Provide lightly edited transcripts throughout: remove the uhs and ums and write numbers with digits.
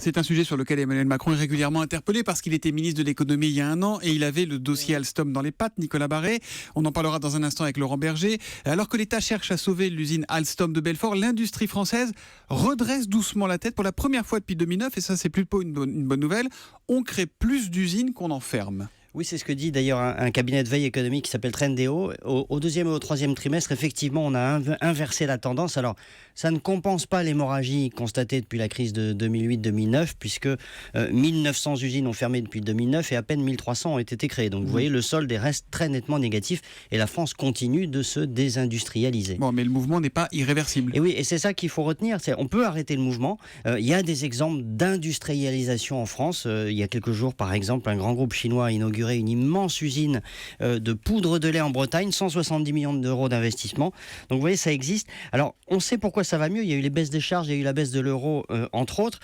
C'est un sujet sur lequel Emmanuel Macron est régulièrement interpellé parce qu'il était ministre de l'économie il y a un an et il avait le dossier Alstom dans les pattes, Nicolas Barré. On en parlera dans un instant avec Laurent Berger. Alors que l'État cherche à sauver l'usine Alstom de Belfort, l'industrie française redresse doucement la tête pour la première fois depuis 2009, et ça c'est plutôt une bonne nouvelle. On crée plus d'usines qu'on en ferme. Oui, c'est ce que dit d'ailleurs un cabinet de veille économique qui s'appelle Trendéo. Au deuxième et au troisième trimestre, effectivement, on a inversé la tendance. Alors, ça ne compense pas l'hémorragie constatée depuis la crise de 2008-2009, puisque 1900 usines ont fermé depuis 2009 et à peine 1300 ont été créées. Donc, vous voyez, le solde reste très nettement négatif et la France continue de se désindustrialiser. Bon, mais le mouvement n'est pas irréversible. Et oui, et c'est ça qu'il faut retenir. On peut arrêter le mouvement. Il y a des exemples d'industrialisation en France. Il y a quelques jours, par exemple, un grand groupe chinois a inauguré une immense usine de poudre de lait en Bretagne, 170 millions d'euros d'investissement. Donc vous voyez, ça existe. Alors, on sait pourquoi ça va mieux. Il y a eu les baisses des charges, il y a eu la baisse de l'euro, entre autres.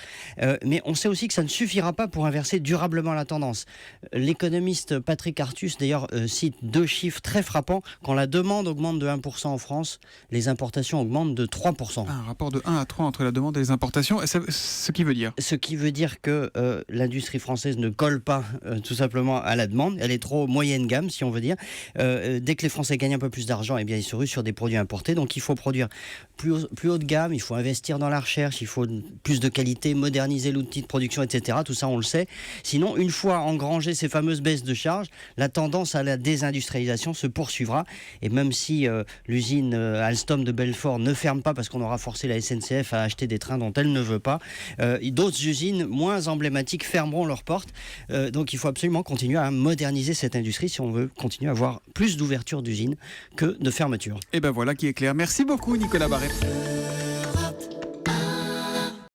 Mais on sait aussi que ça ne suffira pas pour inverser durablement la tendance. L'économiste Patrick Artus, d'ailleurs, cite deux chiffres très frappants. Quand la demande augmente de 1% en France, les importations augmentent de 3%. Un rapport de 1 à 3 entre la demande et les importations. Ce qui veut dire que l'industrie française ne colle pas tout simplement à la demande, elle est trop moyenne gamme si on veut dire. Dès que les Français gagnent un peu plus d'argent, eh bien ils se ruent sur des produits importés, donc il faut produire plus haut de gamme, il faut investir dans la recherche, il faut plus de qualité, moderniser l'outil de production, etc. Tout ça on le sait. Sinon, une fois engrangé ces fameuses baisses de charges, la tendance à la désindustrialisation se poursuivra, et même si l'usine Alstom de Belfort ne ferme pas parce qu'on aura forcé la SNCF à acheter des trains dont elle ne veut pas, d'autres usines moins emblématiques fermeront leurs portes. Donc il faut absolument continuer à moderniser cette industrie si on veut continuer à avoir plus d'ouverture d'usines que de fermeture. Et ben voilà qui est clair. Merci beaucoup Nicolas Barré.